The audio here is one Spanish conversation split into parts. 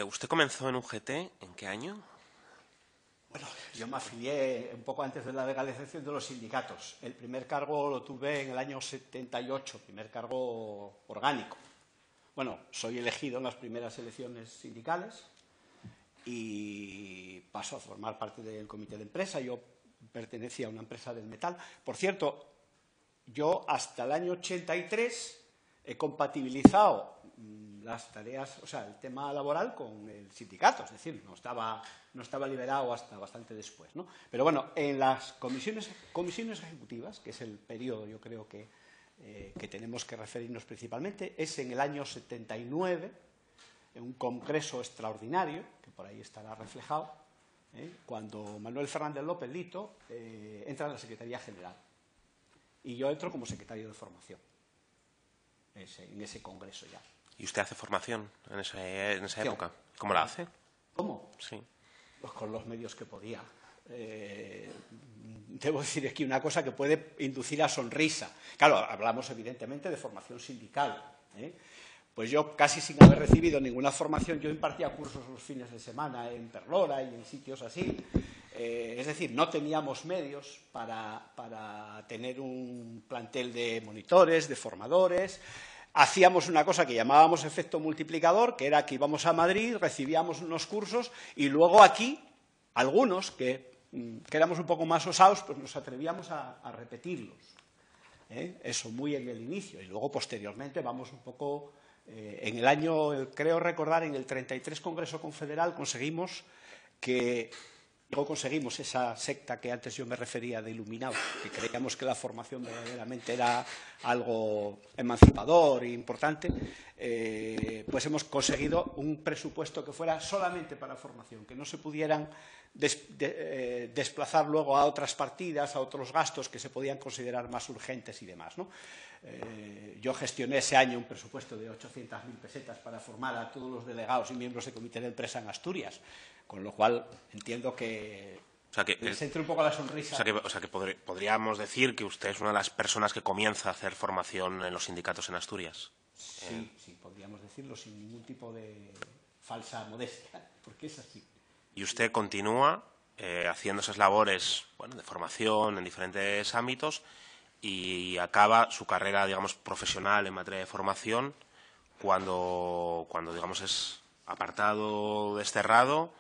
¿Usted comenzó en UGT? ¿En qué año? Bueno, yo me afilié un poco antes de la legalización de los sindicatos. El primer cargo lo tuve en el año 78, primer cargo orgánico. Bueno, soy elegido en las primeras elecciones sindicales y paso a formar parte del comité de empresa. Yo pertenecía a una empresa del metal. Por cierto, yo hasta el año 83 he compatibilizado las tareas, o sea, el tema laboral con el sindicato, es decir, no estaba liberado hasta bastante después, ¿no? Pero bueno, en las comisiones ejecutivas, que es el periodo, yo creo que tenemos que referirnos principalmente, es en el año 79, en un congreso extraordinario, que por ahí estará reflejado, cuando Manuel Fernández López Lito entra en la Secretaría General y yo entro como secretario de formación en ese congreso ya. ¿Y usted hace formación en esa época? ¿Cómo la hace? ¿Cómo? Sí. Pues con los medios que podía. Debo decir aquí una cosa que puede inducir a sonrisa. Claro, hablamos evidentemente de formación sindical. Pues yo, casi sin haber recibido ninguna formación, yo impartía cursos los fines de semana en Perlora y en sitios así. Es decir, no teníamos medios para tener un plantel de monitores, de formadores. Hacíamos una cosa que llamábamos efecto multiplicador, que era que íbamos a Madrid, recibíamos unos cursos y luego aquí, algunos que éramos un poco más osados, pues nos atrevíamos a repetirlos. Eso muy en el inicio. Y luego, posteriormente, vamos un poco... en el año, creo recordar, en el 33 Congreso Confederal conseguimos esa secta que antes yo me refería de iluminados, que creíamos que la formación verdaderamente era algo emancipador e importante, pues hemos conseguido un presupuesto que fuera solamente para formación, que no se pudieran desplazar luego a otras partidas, a otros gastos que se podían considerar más urgentes y demás, ¿no? Yo gestioné ese año un presupuesto de 800.000 pesetas para formar a todos los delegados y miembros del comité de empresa en Asturias, con lo cual entiendo que les entre un poco la sonrisa. O sea que podríamos decir que usted es una de las personas que comienza a hacer formación en los sindicatos en Asturias. Sí, podríamos decirlo sin ningún tipo de falsa modestia, porque es así. Y usted continúa haciendo esas labores, bueno, de formación en diferentes ámbitos y acaba su carrera, digamos, profesional en materia de formación cuando digamos, es apartado, desterrado,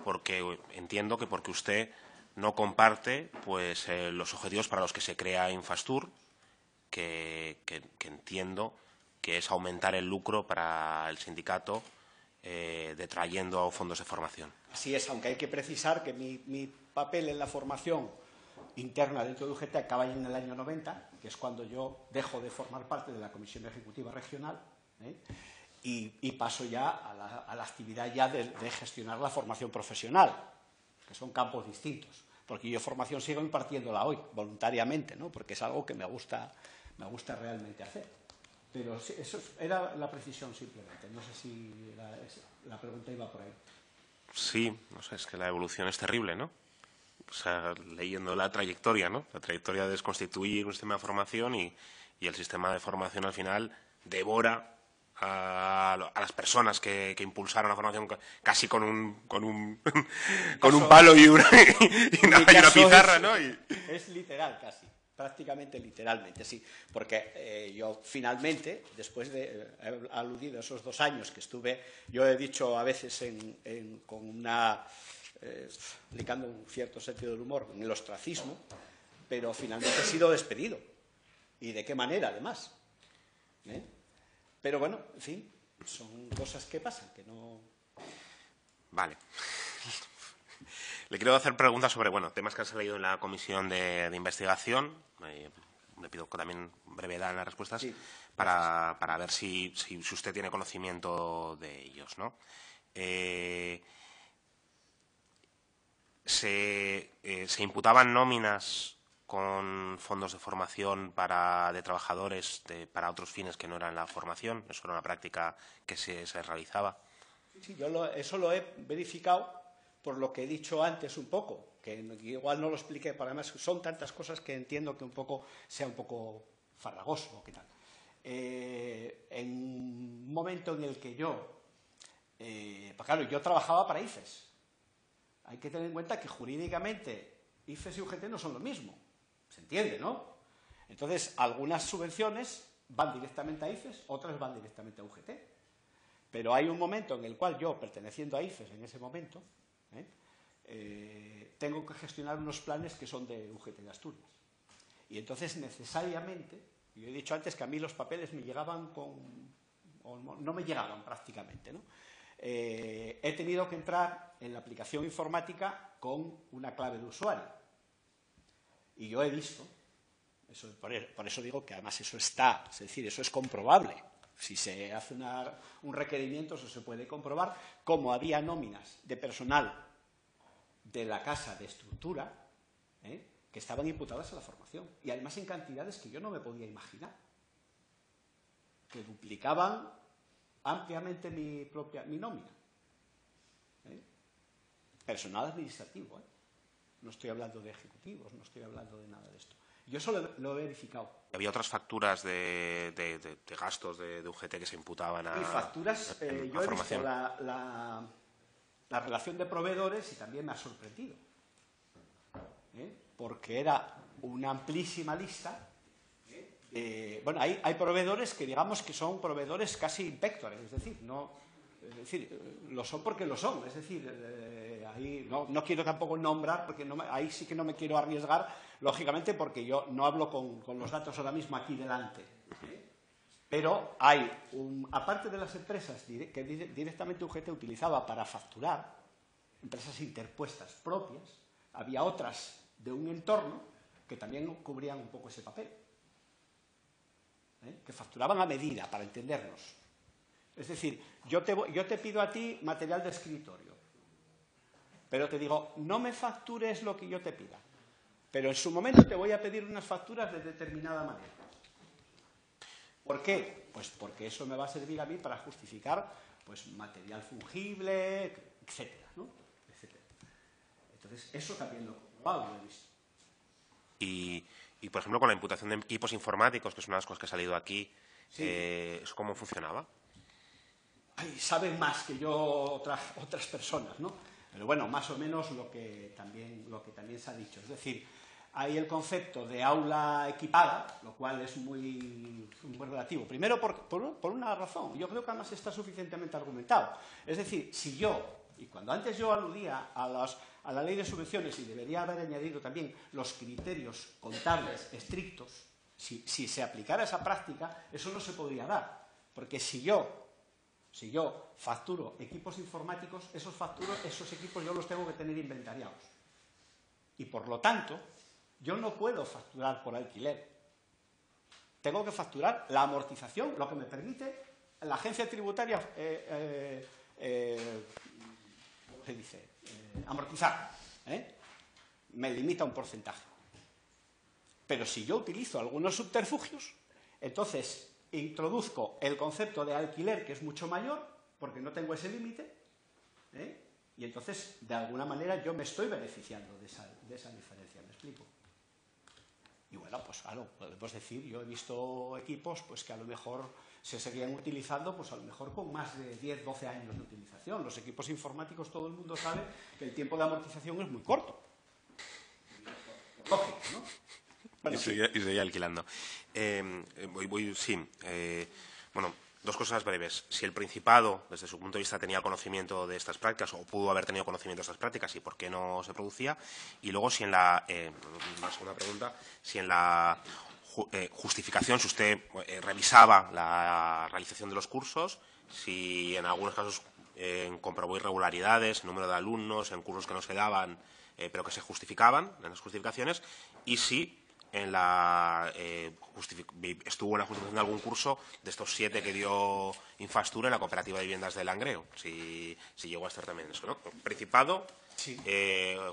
porque entiendo que porque usted no comparte pues los objetivos para los que se crea Infastur, que entiendo que es aumentar el lucro para el sindicato detrayendo fondos de formación. Así es, aunque hay que precisar que mi papel en la formación interna dentro de UGT acaba en el año 90, que es cuando yo dejo de formar parte de la Comisión Ejecutiva Regional, y paso ya a la actividad ya de gestionar la formación profesional, que son campos distintos, porque yo formación sigo impartiéndola hoy, voluntariamente, ¿no? Porque es algo que me gusta realmente hacer. Pero eso era la precisión simplemente, no sé si la pregunta iba por ahí. Sí, no sé, es que la evolución es terrible, ¿no? O sea, leyendo la trayectoria, ¿no? La trayectoria de desconstituir un sistema de formación y el sistema de formación al final devora a las personas que impulsaron la formación casi con un palo y una pizarra, ¿no? Es literal casi, prácticamente literalmente, sí. Porque yo finalmente, después de haber aludido a esos 2 años que estuve, yo he dicho a veces aplicando un cierto sentido del humor, en el ostracismo, pero finalmente he sido despedido. ¿Y de qué manera, además? Pero bueno, en fin, son cosas que pasan, que no... Vale. Le quiero hacer preguntas sobre, bueno, temas que han salido en la comisión de investigación. Le pido también brevedad en las respuestas, sí, para ver si usted tiene conocimiento de ellos, ¿no? Se imputaban nóminas con fondos de formación de trabajadores para otros fines que no eran la formación. Eso era una práctica que se realizaba. Sí, yo eso lo he verificado por lo que he dicho antes un poco, que igual no lo expliqué, pero además son tantas cosas que entiendo que sea un poco farragoso o qué tal. En un momento en el que yo claro, yo trabajaba para IFES. Hay que tener en cuenta que jurídicamente IFES y UGT no son lo mismo. ¿Se entiende, no? Entonces, algunas subvenciones van directamente a IFES, otras van directamente a UGT. Pero hay un momento en el cual yo, perteneciendo a IFES en ese momento, tengo que gestionar unos planes que son de UGT de Asturias. Y entonces, necesariamente, yo he dicho antes que a mí los papeles me llegaban o no me llegaban prácticamente, ¿no? He tenido que entrar en la aplicación informática con una clave de usuario. Y yo he visto, por eso digo que además eso está, es decir, eso es comprobable. Si se hace un requerimiento, eso se puede comprobar, cómo había nóminas de personal de la casa de estructura que estaban imputadas a la formación. Y además en cantidades que yo no me podía imaginar. Que duplicaban ampliamente mi nómina. Personal administrativo. No estoy hablando de ejecutivos, no estoy hablando de nada de esto. Yo eso lo he verificado. ¿Había otras facturas de gastos de UGT que se imputaban a facturas, yo he visto la relación de proveedores y también me ha sorprendido. Porque era una amplísima lista. Bueno, hay proveedores que digamos que son proveedores casi impectores, es decir, lo son porque lo son, es decir, ahí no quiero tampoco nombrar, porque ahí sí que no me quiero arriesgar, lógicamente, porque yo no hablo con los datos ahora mismo aquí delante. Pero hay, aparte de las empresas que directamente UGT utilizaba para facturar, empresas interpuestas propias, había otras de un entorno que también cubrían un poco ese papel. Que facturaban a medida, para entendernos. Es decir, yo te pido a ti material de escritorio, pero te digo, no me factures lo que yo te pida, pero en su momento te voy a pedir unas facturas de determinada manera. ¿Por qué? Pues porque eso me va a servir a mí para justificar pues, material fungible, etcétera, ¿no? Etcétera. Entonces, eso también lo he visto. Y, por ejemplo, con la imputación de equipos informáticos, que es una de las cosas que ha salido aquí, sí. ¿Eso cómo funcionaba? Saben más que yo otras personas, ¿no? Pero bueno, más o menos lo que también se ha dicho. Es decir, hay el concepto de aula equipada, lo cual es muy relativo. Primero, por una razón. Yo creo que además está suficientemente argumentado. Es decir, si yo, y cuando antes yo aludía a la ley de subvenciones y debería haber añadido también los criterios contables estrictos, si se aplicara esa práctica, eso no se podría dar. Porque si yo facturo equipos informáticos, esos equipos yo los tengo que tener inventariados. Y por lo tanto, yo no puedo facturar por alquiler. Tengo que facturar la amortización, lo que me permite la agencia tributaria ¿cómo se dice? Amortizar. Me limita un porcentaje. Pero si yo utilizo algunos subterfugios, entonces introduzco el concepto de alquiler, que es mucho mayor, porque no tengo ese límite, y entonces, de alguna manera, yo me estoy beneficiando de esa diferencia, ¿me explico? Y bueno, pues claro, podemos decir, yo he visto equipos pues que a lo mejor se seguían utilizando, pues a lo mejor con más de 10, 12 años de utilización. Los equipos informáticos, todo el mundo sabe que el tiempo de amortización es muy corto. Lógico, ¿no? Bueno, y seguía alquilando. Bueno, dos cosas breves. Si el Principado, desde su punto de vista, tenía conocimiento de estas prácticas o pudo haber tenido conocimiento de estas prácticas y por qué no se producía. Y luego, si en la segunda pregunta, si en la justificación, si usted revisaba la realización de los cursos, si en algunos casos comprobó irregularidades, en número de alumnos, en cursos que no se daban, pero que se justificaban en las justificaciones, y si estuvo en la justificación de algún curso de estos 7 que dio Infastura en la Cooperativa de Viviendas de Langreo, si llegó a estar también eso, ¿no? Principado, sí.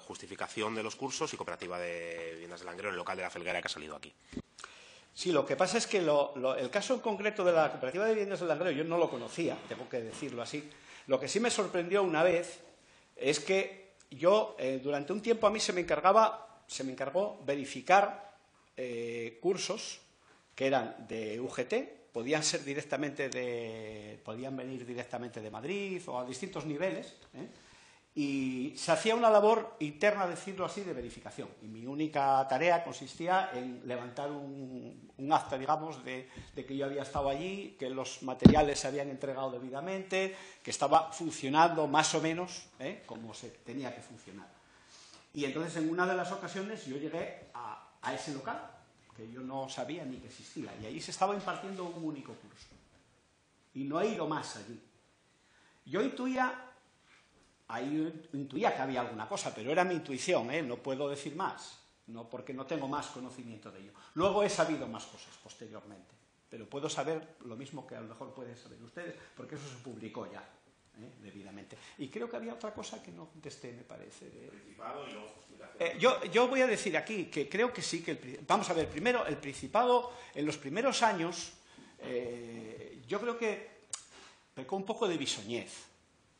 Justificación de los cursos y Cooperativa de Viviendas de Langreo en el local de la Felguera que ha salido aquí. Sí, lo que pasa es que el caso en concreto de la Cooperativa de Viviendas de Langreo yo no lo conocía, tengo que decirlo así. Lo que sí me sorprendió una vez es que yo, durante un tiempo, a mí se me encargó verificar cursos que eran de UGT podían venir directamente de Madrid o a distintos niveles, y se hacía una labor interna, decirlo así, de verificación. Y mi única tarea consistía en levantar un acta, digamos, de que yo había estado allí, que los materiales se habían entregado debidamente, que estaba funcionando más o menos como se tenía que funcionar. Y entonces, en una de las ocasiones, yo llegué a ese local, que yo no sabía ni que existía, y allí se estaba impartiendo un único curso. Y no he ido más allí. Yo intuía que había alguna cosa, pero era mi intuición, no puedo decir más, no, porque no tengo más conocimiento de ello. Luego he sabido más cosas posteriormente, pero puedo saber lo mismo que a lo mejor pueden saber ustedes, porque eso se publicó ya, debidamente. Y creo que había otra cosa que no contesté, me parece. Principado y luego justificación. Yo voy a decir aquí que creo que sí, vamos a ver, primero, el Principado, en los primeros años, yo creo que pecó un poco de bisoñez.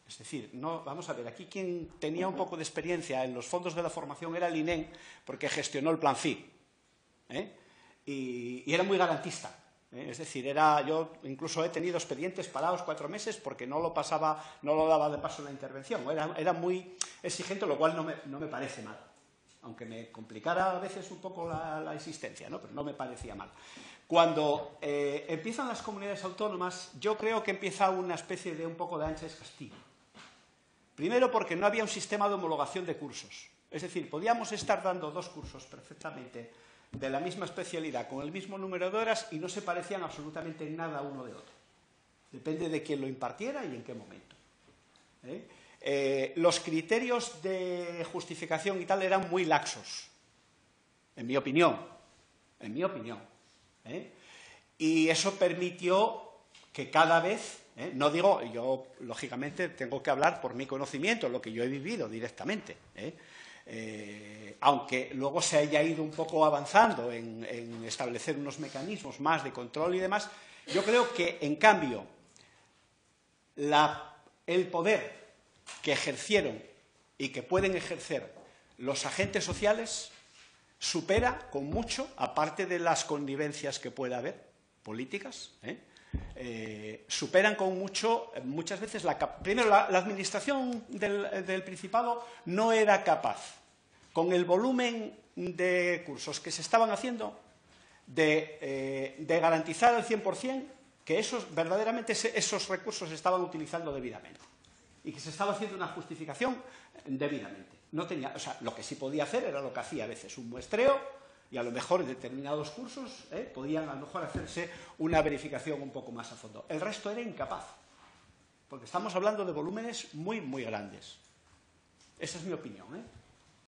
Es decir, vamos a ver, aquí quien tenía un poco de experiencia en los fondos de la formación era el INEM, porque gestionó el Plan FI. Y era muy garantista. Es decir, yo incluso he tenido expedientes parados 4 meses porque no lo daba de paso en la intervención. Era muy exigente, lo cual no me parece mal. Aunque me complicara a veces un poco la existencia, ¿no? Pero no me parecía mal. Cuando empiezan las comunidades autónomas, yo creo que empieza una especie de un poco de ancha castigo. Primero porque no había un sistema de homologación de cursos. Es decir, podíamos estar dando 2 cursos perfectamente de la misma especialidad, con el mismo número de horas, y no se parecían absolutamente en nada uno de otro. Depende de quién lo impartiera y en qué momento. Los criterios de justificación y tal eran muy laxos, en mi opinión. Y eso permitió que cada vez, no digo, yo lógicamente tengo que hablar por mi conocimiento, lo que yo he vivido directamente, aunque luego se haya ido un poco avanzando en establecer unos mecanismos más de control y demás, yo creo que, en cambio, el poder que ejercieron y que pueden ejercer los agentes sociales supera con mucho, aparte de las connivencias que pueda haber, políticas, superan con mucho, muchas veces, primero, la administración del Principado no era capaz, con el volumen de cursos que se estaban haciendo, de garantizar al 100% que verdaderamente esos recursos se estaban utilizando debidamente y que se estaba haciendo una justificación debidamente. Lo que sí podía hacer era lo que hacía a veces, un muestreo, y a lo mejor en determinados cursos podían a lo mejor hacerse una verificación un poco más a fondo. El resto era incapaz, porque estamos hablando de volúmenes muy, muy grandes. Esa es mi opinión,